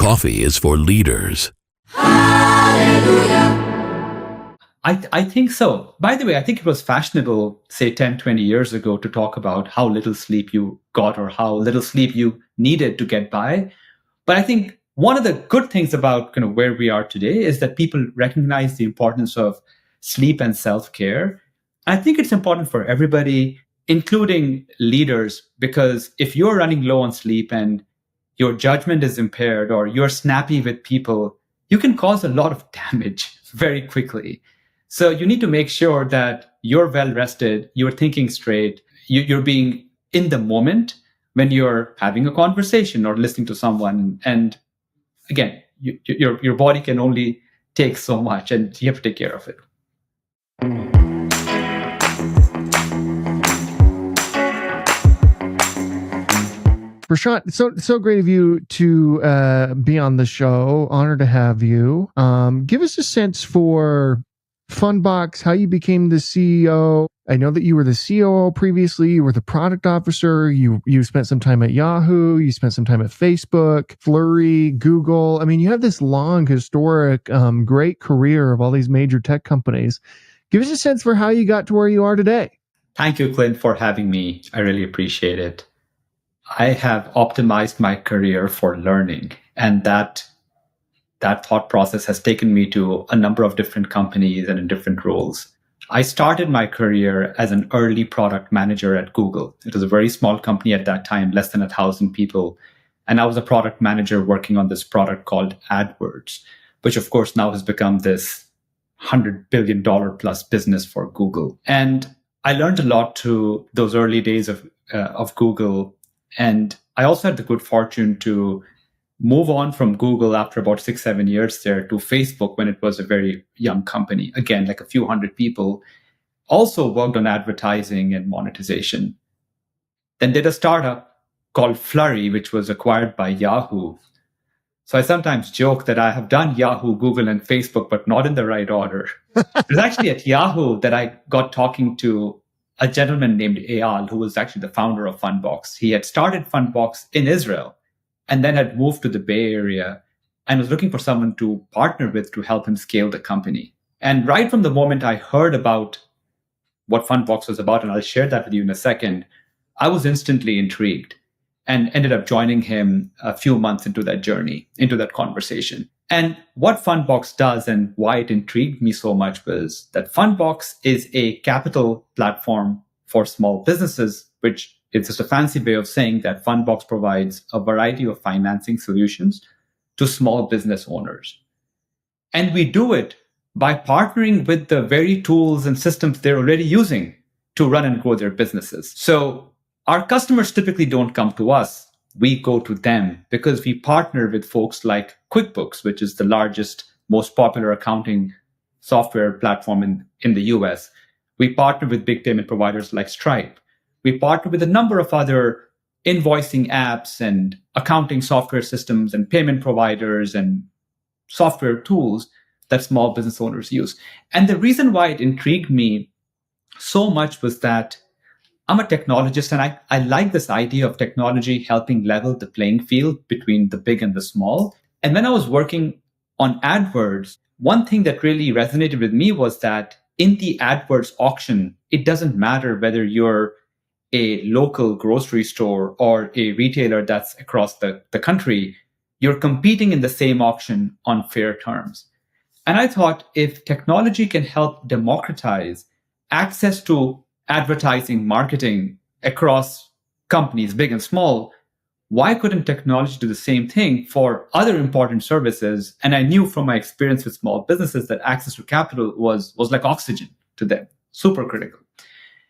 Coffee is for leaders. I think so. By the way, I think it was fashionable, say 10, 20 years ago, to talk about how little sleep you got or how little sleep you needed to get by. But I think one of the good things about kind of where we are today is that people recognize the importance of sleep and self-care. I think it's important for everybody, including leaders, because if you're running low on sleep and your judgment is impaired or you're snappy with people, you can cause a lot of damage very quickly. So you need to make sure that you're well rested, you're thinking straight, you're being in the moment when you're having a conversation or listening to someone. And again, your body can only take so much, and you have to take care of it. Prashant, so great of you to be on the show. Honored to have you. Give us a sense for Fundbox, how you became the CEO. I know that you were the COO previously. You were the product officer. You spent some time at Yahoo. You spent some time at Facebook, Flurry, Google. I mean, you have this long, historic, great career of all these major tech companies. Give us a sense for how you got to where you are today. Thank you, Clint, for having me. I really appreciate it. I have optimized my career for learning, and that thought process has taken me to a number of different companies and in different roles. I started my career as an early product manager at Google. It was a very small company at that time, less than 1,000 people. And I was a product manager working on this product called AdWords, which of course now has become this $100 billion plus business for Google. And I learned a lot through those early days of Google. And I also had the good fortune to move on from Google after about 6-7 years there to Facebook when it was a very young company. Again, like a few hundred people. Also worked on advertising and monetization. Then did a startup called Flurry, which was acquired by Yahoo. So I sometimes joke that I have done Yahoo, Google, and Facebook, but not in the right order. It was actually at Yahoo that I got talking to a gentleman named Eyal, who was actually the founder of Fundbox. He had started Fundbox in Israel and then had moved to the Bay Area and was looking for someone to partner with to help him scale the company. And right from the moment I heard about what Fundbox was about, and I'll share that with you in a second, I was instantly intrigued and ended up joining him a few months into that journey, into that conversation. And what Fundbox does and why it intrigued me so much was that Fundbox is a capital platform for small businesses, which it's just a fancy way of saying that Fundbox provides a variety of financing solutions to small business owners. And we do it by partnering with the very tools and systems they're already using to run and grow their businesses. So our customers typically don't come to us. We go to them because we partner with folks like QuickBooks, which is the largest, most popular accounting software platform in the US. We partner with big payment providers like Stripe. We partner with a number of other invoicing apps and accounting software systems and payment providers and software tools that small business owners use. And the reason why it intrigued me so much was that I'm a technologist, and I like this idea of technology helping level the playing field between the big and the small. And when I was working on AdWords, one thing that really resonated with me was that in the AdWords auction, it doesn't matter whether you're a local grocery store or a retailer that's across the country, you're competing in the same auction on fair terms. And I thought if technology can help democratize access to advertising, marketing across companies, big and small, why couldn't technology do the same thing for other important services? And I knew from my experience with small businesses that access to capital was like oxygen to them, super critical.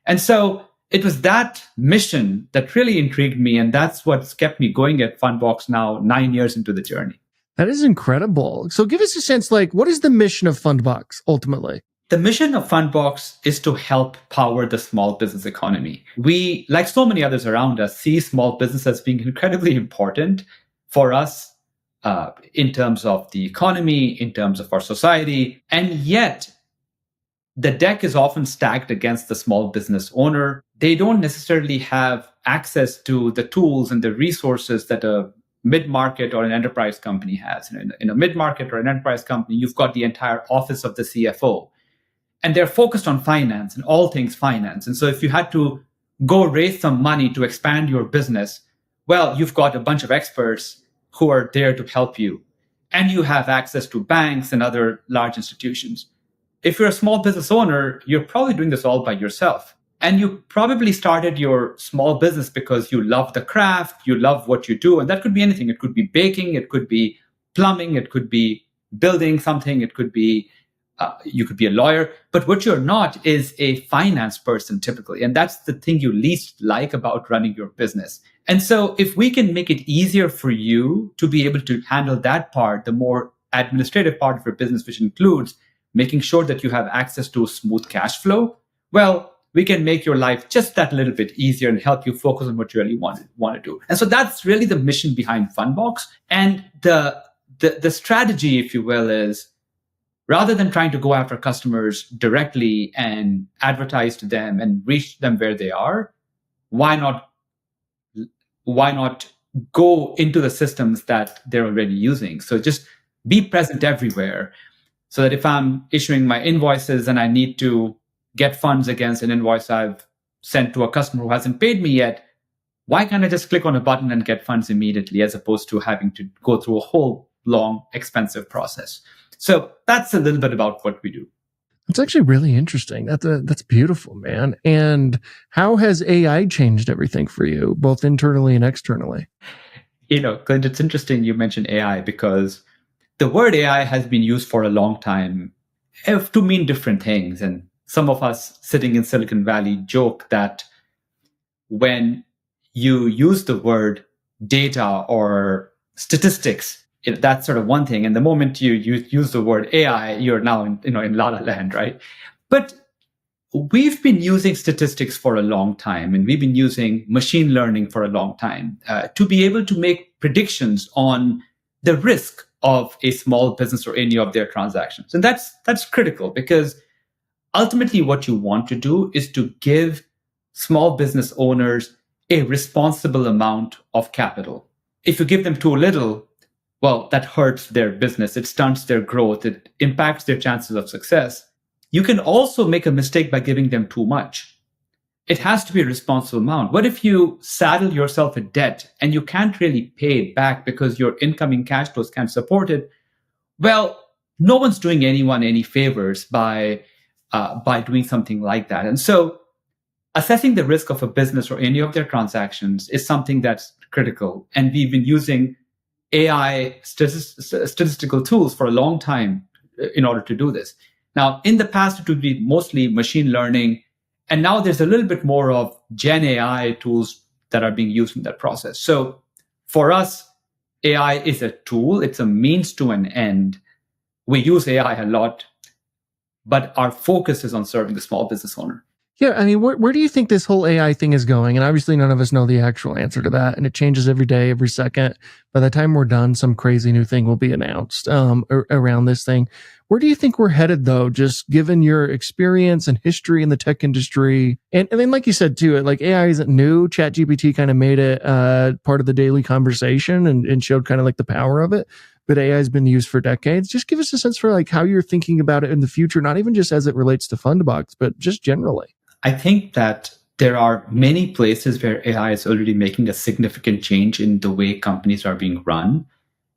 And so it was that mission that really intrigued me. And that's what's kept me going at Fundbox now 9 years into the journey. That is incredible. So give us a sense, what is the mission of Fundbox ultimately? The mission of Fundbox is to help power the small business economy. We, like so many others around us, see small business as being incredibly important for us in terms of the economy, in terms of our society. And yet, the deck is often stacked against the small business owner. They don't necessarily have access to the tools and the resources that a mid-market or an enterprise company has. In a mid-market or an enterprise company, you've got the entire office of the CFO, and they're focused on finance and all things finance. And so if you had to go raise some money to expand your business, well, you've got a bunch of experts who are there to help you. And you have access to banks and other large institutions. If you're a small business owner, you're probably doing this all by yourself. And you probably started your small business because you love the craft, you love what you do. And that could be anything. It could be baking, it could be plumbing, it could be building something, it could be, you could be a lawyer. But what you're not is a finance person typically. And that's the thing you least like about running your business. And so if we can make it easier for you to be able to handle that part, the more administrative part of your business, which includes making sure that you have access to smooth cash flow, well, we can make your life just that little bit easier and help you focus on what you really want to do. And so that's really the mission behind Fundbox. And the strategy, if you will, is rather than trying to go after customers directly and advertise to them and reach them where they are, why not go into the systems that they're already using? So just be present everywhere, so that if I'm issuing my invoices and I need to get funds against an invoice I've sent to a customer who hasn't paid me yet, why can't I just click on a button and get funds immediately, as opposed to having to go through a whole long, expensive process? So that's a little bit about what we do. It's actually really interesting. That's beautiful, man. And how has AI changed everything for you, both internally and externally? Clint, it's interesting you mentioned AI, because the word AI has been used for a long time to mean different things. And some of us sitting in Silicon Valley joke that when you use the word data or statistics, that's sort of one thing. And the moment you use the word AI, you're now in La La Land, right? But we've been using statistics for a long time, and we've been using machine learning for a long time to be able to make predictions on the risk of a small business or any of their transactions. And that's critical, because ultimately what you want to do is to give small business owners a responsible amount of capital. If you give them too little, well, that hurts their business. It stunts their growth. It impacts their chances of success. You can also make a mistake by giving them too much. It has to be a responsible amount. What if you saddle yourself with debt and you can't really pay it back because your incoming cash flows can't support it? Well, no one's doing anyone any favors by doing something like that. And so assessing the risk of a business or any of their transactions is something that's critical. And we've been using AI statistical tools for a long time in order to do this. Now, in the past, it would be mostly machine learning. And now there's a little bit more of Gen AI tools that are being used in that process. So for us, AI is a tool. It's a means to an end. We use AI a lot, but our focus is on serving the small business owner. Yeah, I mean, where do you think this whole AI thing is going? And obviously none of us know the actual answer to that. And it changes every day, every second. By the time we're done, some crazy new thing will be announced around this thing. Where do you think we're headed, though, just given your experience and history in the tech industry? And then, like you said, too, like AI isn't new. ChatGPT kind of made it part of the daily conversation and showed kind of like the power of it. But AI has been used for decades. Just give us a sense for like how you're thinking about it in the future, not even just as it relates to Fundbox, but just generally. I think that there are many places where AI is already making a significant change in the way companies are being run,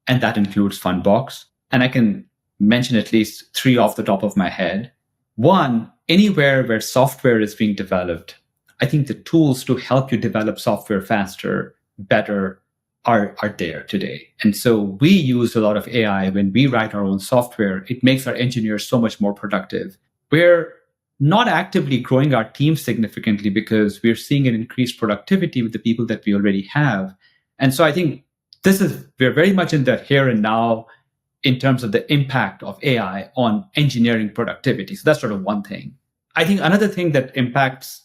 and that includes Fundbox. And I can mention at least 3 off the top of my head. One, anywhere where software is being developed, I think the tools to help you develop software faster, better, are there today. And so we use a lot of AI when we write our own software. It makes our engineers so much more productive. We're not actively growing our team significantly because we're seeing an increased productivity with the people that we already have. And so I think we're very much in the here and now in terms of the impact of AI on engineering productivity. So that's sort of one thing. I think another thing that impacts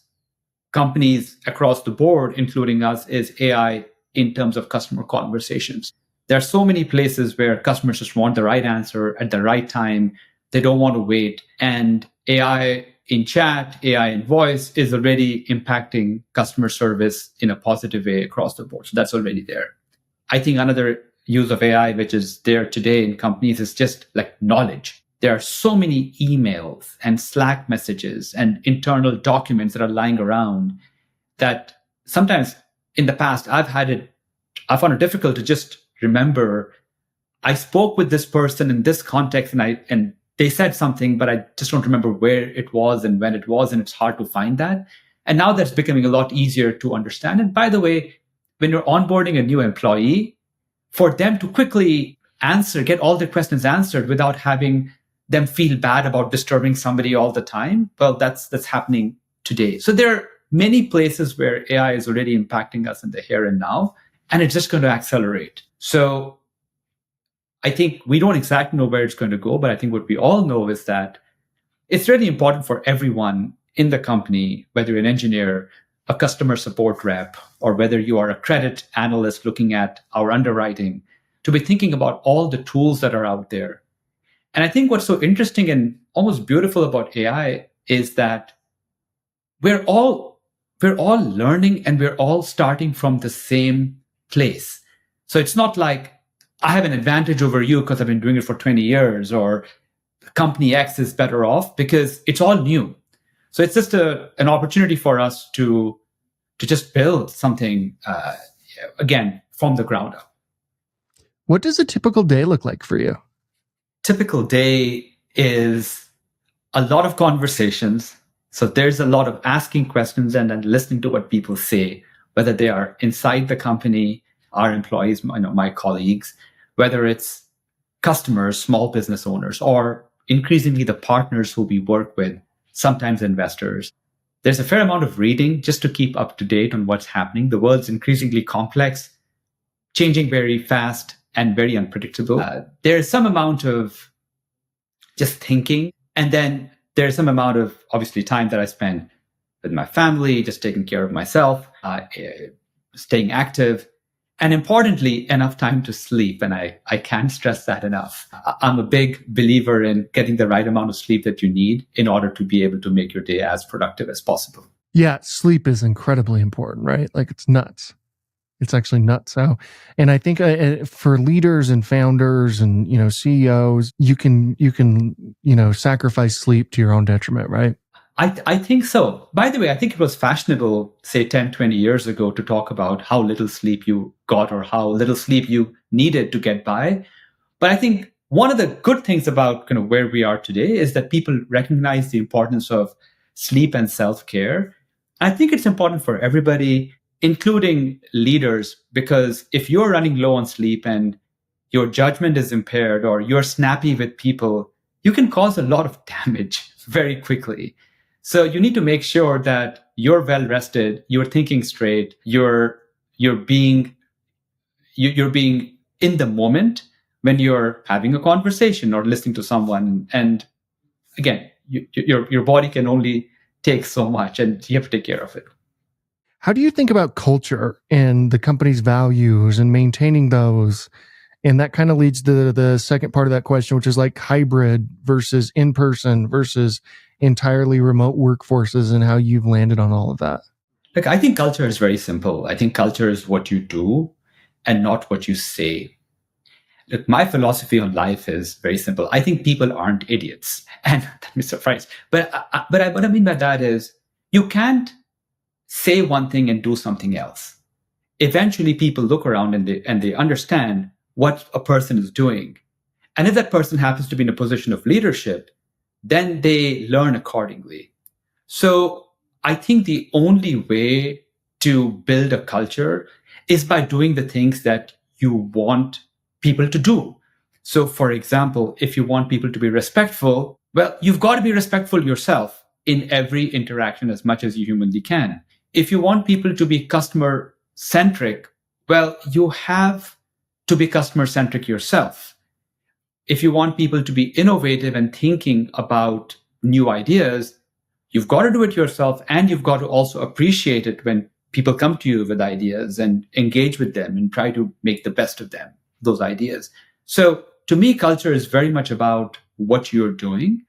companies across the board, including us, is AI in terms of customer conversations. There are so many places where customers just want the right answer at the right time. They don't want to wait. And AI in chat, AI in voice is already impacting customer service in a positive way across the board. So that's already there. I think another use of AI, which is there today in companies, is just like knowledge. There are so many emails and Slack messages and internal documents that are lying around that sometimes in the past I found it difficult to just remember. I spoke with this person in this context and they said something, but I just don't remember where it was and when it was, and it's hard to find that. And now that's becoming a lot easier to understand. And by the way, when you're onboarding a new employee, for them to quickly get all their questions answered without having them feel bad about disturbing somebody all the time, well, that's happening today. So there are many places where AI is already impacting us in the here and now, and it's just going to accelerate. So I think we don't exactly know where it's going to go, but I think what we all know is that it's really important for everyone in the company, whether you're an engineer, a customer support rep, or whether you are a credit analyst looking at our underwriting, to be thinking about all the tools that are out there. And I think what's so interesting and almost beautiful about AI is that we're all learning and we're all starting from the same place. So it's not like I have an advantage over you because I've been doing it for 20 years, or company X is better off, because it's all new. So it's just an opportunity for us to just build something, again, from the ground up. What does a typical day look like for you? Typical day is a lot of conversations. So there's a lot of asking questions and then listening to what people say, whether they are inside the company, our employees, my colleagues, whether it's customers, small business owners, or increasingly the partners who we work with, sometimes investors. There's a fair amount of reading just to keep up to date on what's happening. The world's increasingly complex, changing very fast and very unpredictable. There's some amount of just thinking. And then there's some amount of, obviously, time that I spend with my family, just taking care of myself, staying active, and importantly, enough time to sleep. And I can't stress that enough. I'm a big believer in getting the right amount of sleep that you need in order to be able to make your day as productive as possible. Yeah, sleep is incredibly important, right? Like, it's nuts. It's actually nuts. So, and I think for leaders and founders and, CEOs, you can, sacrifice sleep to your own detriment, right? I think so. By the way, I think it was fashionable, say 10, 20 years ago, to talk about how little sleep you got or how little sleep you needed to get by. But I think one of the good things about kind of where we are today is that people recognize the importance of sleep and self-care. I think it's important for everybody, including leaders, because if you're running low on sleep and your judgment is impaired or you're snappy with people, you can cause a lot of damage very quickly. So you need to make sure that you're well rested, you're thinking straight, you're being in the moment when you're having a conversation or listening to someone. And again, your body can only take so much, and you have to take care of it. How do you think about culture and the company's values and maintaining those? And that kind of leads to the second part of that question, which is like hybrid versus in-person versus entirely remote workforces, and how you've landed on all of that. Look, I think culture is very simple. I think culture is what you do and not what you say. Look, my philosophy on life is very simple. I think people aren't idiots. And that may surprise. But what I mean by that is you can't say one thing and do something else. Eventually, people look around and they understand what a person is doing. And if that person happens to be in a position of leadership, then they learn accordingly. So I think the only way to build a culture is by doing the things that you want people to do. So for example, if you want people to be respectful, well, you've got to be respectful yourself in every interaction as much as you humanly can. If you want people to be customer centric, well, you have to be customer centric yourself. If you want people to be innovative and thinking about new ideas, you've got to do it yourself, and you've got to also appreciate it when people come to you with ideas and engage with them and try to make the best of them, those ideas. So to me, culture is very much about what you're doing,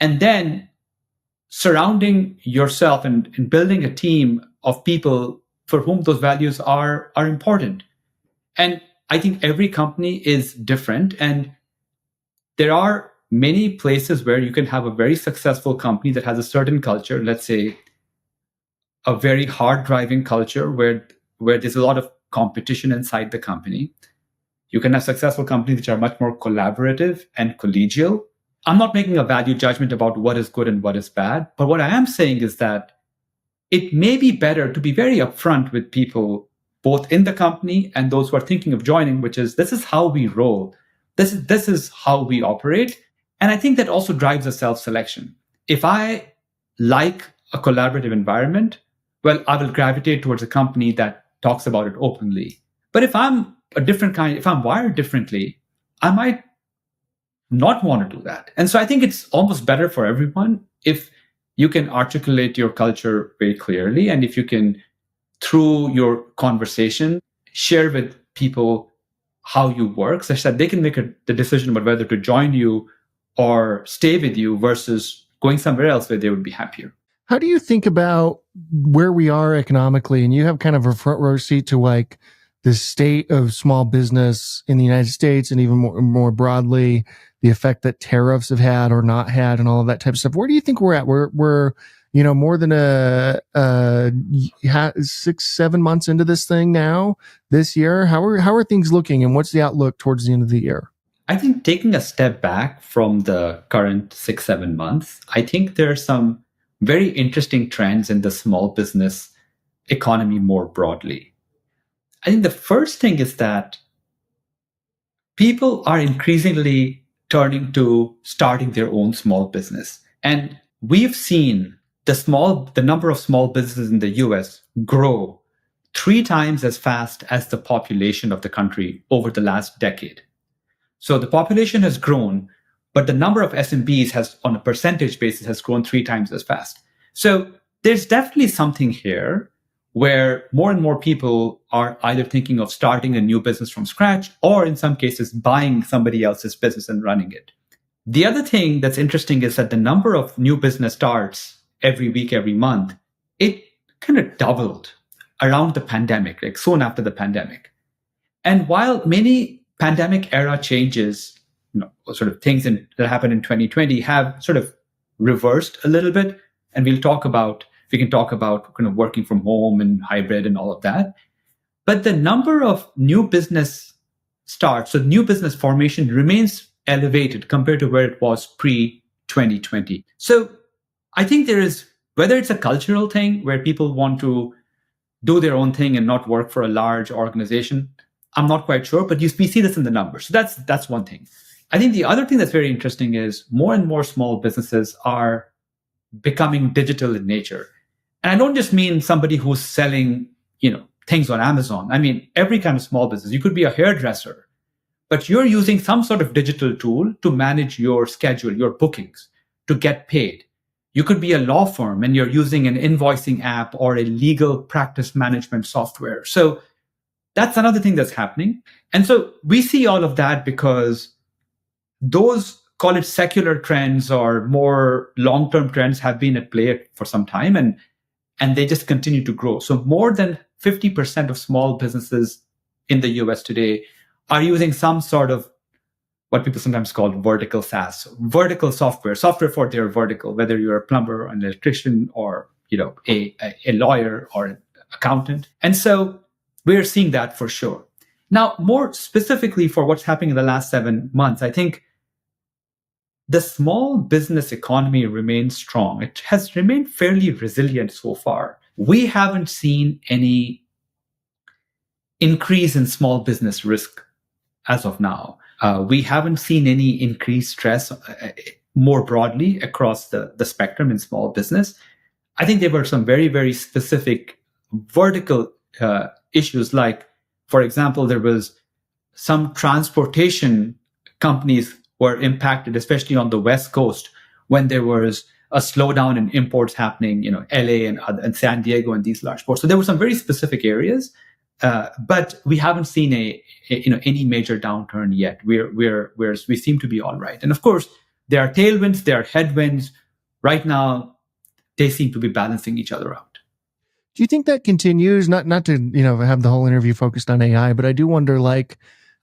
and then surrounding yourself and building a team of people for whom those values are important. And I think every company is different. And there are many places where you can have a very successful company that has a certain culture, let's say a very hard driving culture where there's a lot of competition inside the company. You can have successful companies which are much more collaborative and collegial. I'm not making a value judgment about what is good and what is bad, but what I am saying is that it may be better to be very upfront with people, both in the company and those who are thinking of joining, which is this is how we roll. This is how we operate. And I think that also drives a self-selection. If I like a collaborative environment, well, I will gravitate towards a company that talks about it openly. But if I'm a different kind, if I'm wired differently, I might not want to do that. And so I think it's almost better for everyone if you can articulate your culture very clearly, and if you can, through your conversation, share with people how you work, such that they can make the decision about whether to join you or stay with you versus going somewhere else where they would be happier. How do you think about where we are economically? And you have kind of a front row seat to like the state of small business in the United States and even more broadly, the effect that tariffs have had or not had and all of that type of stuff. Where do you think we're at? We're more than 6-7 months into this thing now this year. How are things looking, and what's the outlook towards the end of the year? I think taking a step back from the current 6-7 months, I think there are some very interesting trends in the small business economy more broadly. I think the first thing is that people are increasingly turning to starting their own small business. And we've seen the number of small businesses in the US grow 3 times as fast as the population of the country over the last decade. So the population has grown, but the number of SMBs has, on a percentage basis, has grown 3 times as fast. So there's definitely something here where more and more people are either thinking of starting a new business from scratch, or in some cases, buying somebody else's business and running it. The other thing that's interesting is that the number of new business starts every week, every month, it kind of doubled around the pandemic, like soon after the pandemic. And while many pandemic era changes, sort of things that happened in 2020 have sort of reversed a little bit, and we can talk about kind of working from home and hybrid and all of that. But the number of new business starts, so new business formation, remains elevated compared to where it was pre-2020. So I think there is, whether it's a cultural thing where people want to do their own thing and not work for a large organization, I'm not quite sure, but we see this in the numbers. So that's one thing. I think the other thing that's very interesting is more and more small businesses are becoming digital in nature. And I don't just mean somebody who's selling, things on Amazon. I mean, every kind of small business. You could be a hairdresser, but you're using some sort of digital tool to manage your schedule, your bookings, to get paid. You could be a law firm and you're using an invoicing app or a legal practice management software. So that's another thing that's happening. And so we see all of that because those, call it secular trends or more long-term trends, have been at play for some time, and they just continue to grow. So more than 50% of small businesses in the US today are using some sort of what people sometimes call vertical SaaS, vertical software for their vertical, whether you're a plumber, an electrician, or a lawyer or an accountant. And so we're seeing that for sure. Now, more specifically for what's happening in the last 7 months, I think the small business economy remains strong. It has remained fairly resilient so far. We haven't seen any increase in small business risk as of now. We haven't seen any increased stress more broadly across the spectrum in small business. I think there were some very, very specific vertical issues, like, for example, there was some transportation companies were impacted, especially on the West Coast, when there was a slowdown in imports happening, LA and San Diego and these large ports. So there were some very specific areas, but we haven't seen any major downturn yet. We seem to be all right. And of course, there are tailwinds, there are headwinds. Right now, they seem to be balancing each other out. Do you think that continues? Not to, have the whole interview focused on AI, but I do wonder, like,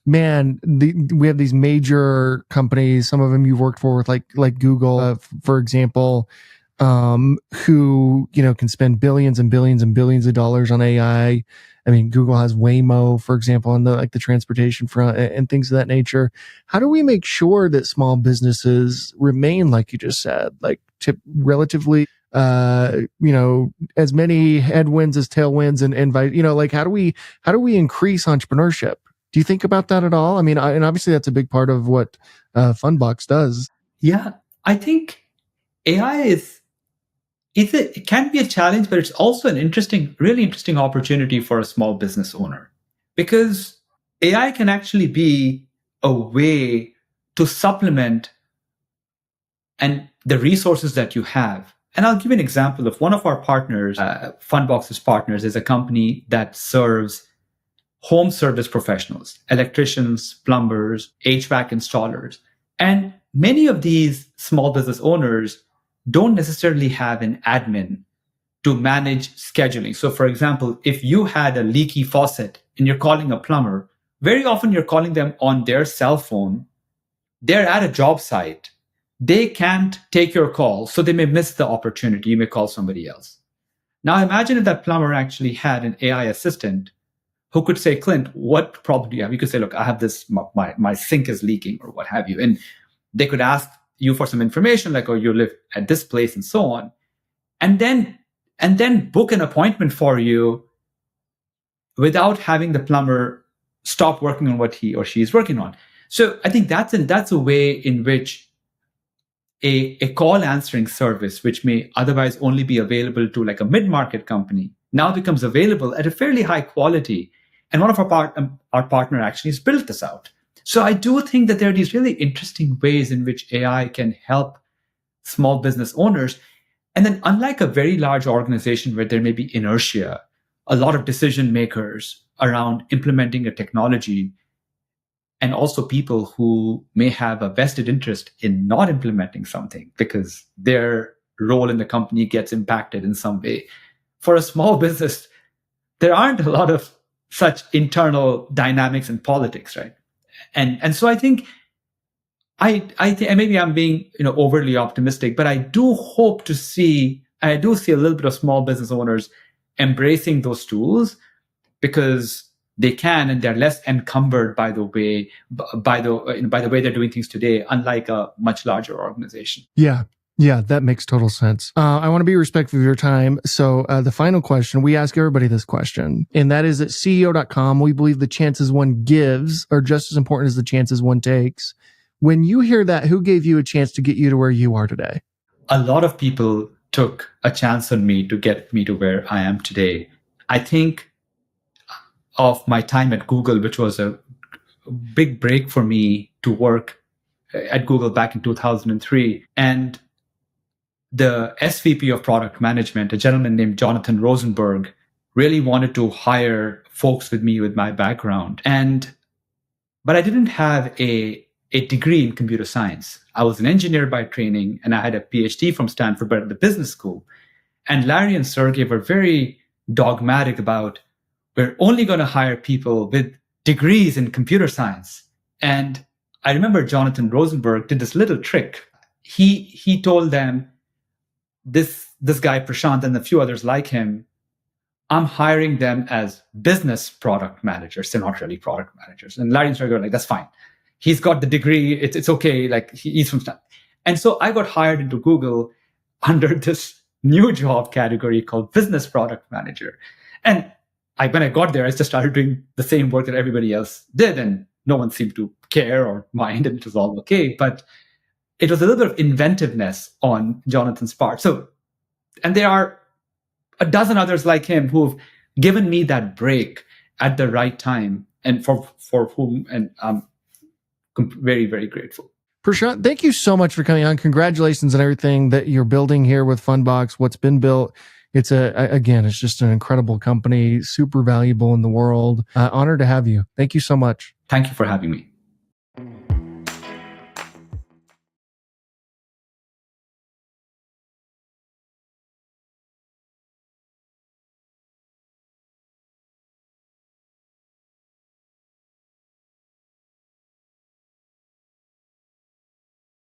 man, we have these major companies, some of them you've worked for with like Google, for example, who, can spend billions and billions and billions of dollars on AI. I mean, Google has Waymo, for example, on the transportation front and things of that nature. How do we make sure that small businesses remain, like you just said, like relatively, as many headwinds as tailwinds and like how do we increase entrepreneurship? Do you think about that at all? I mean, and obviously that's a big part of what Fundbox does. Yeah, I think AI it can be a challenge, but it's also an really interesting opportunity for a small business owner, because AI can actually be a way to supplement and the resources that you have. And I'll give you an example of one of our partners, Fundbox's partners, is a company that serves home service professionals, electricians, plumbers, HVAC installers. And many of these small business owners don't necessarily have an admin to manage scheduling. So for example, if you had a leaky faucet and you're calling a plumber, very often you're calling them on their cell phone. They're at a job site. They can't take your call, so they may miss the opportunity. You may call somebody else. Now imagine if that plumber actually had an AI assistant who could say, Clint, what problem do you have? You could say, look, I have this, my sink is leaking or what have you. And they could ask you for some information like, oh, you live at this place and so on. And then book an appointment for you without having the plumber stop working on what he or she is working on. So I think that's a way in which a call answering service, which may otherwise only be available to like a mid-market company, now becomes available at a fairly high quality. And one of our partner actually has built this out. So I do think that there are these really interesting ways in which AI can help small business owners. And then unlike a very large organization where there may be inertia, a lot of decision makers around implementing a technology, and also people who may have a vested interest in not implementing something because their role in the company gets impacted in some way. For a small business, there aren't a lot of such internal dynamics and politics, right? And so I think I think, and maybe I'm being overly optimistic, but I do see a little bit of small business owners embracing those tools because they can, and they're less encumbered by the way they're doing things today, unlike a much larger organization. Yeah, that makes total sense. I want to be respectful of your time. So the final question, we ask everybody this question, and that is at CEO.com, we believe the chances one gives are just as important as the chances one takes. When you hear that, who gave you a chance to get you to where you are today? A lot of people took a chance on me to get me to where I am today. I think of my time at Google, which was a big break for me to work at Google back in 2003. And the SVP of product management, a gentleman named Jonathan Rosenberg, really wanted to hire folks with me with my background. But I didn't have a degree in computer science. I was an engineer by training, and I had a PhD from Stanford, but at the business school. And Larry and Sergey were very dogmatic about, we're only going to hire people with degrees in computer science. And I remember Jonathan Rosenberg did this little trick. He told them, this guy Prashant and a few others like him, I'm hiring them as business product managers. They're not really product managers. And Larry and Sergey were like, that's fine. He's got the degree. It's okay. Like he's from Stanford. And so I got hired into Google under this new job category called business product manager. And when I got there, I just started doing the same work that everybody else did, and no one seemed to care or mind, and it was all okay. But it was a little bit of inventiveness on Jonathan's part. So, and there are a dozen others like him who've given me that break at the right time, and for whom, and I'm very, very grateful. Prashant, thank you so much for coming on. Congratulations on everything that you're building here with Fundbox, what's been built. It's it's just an incredible company, super valuable in the world. Honored to have you. Thank you so much. Thank you for having me.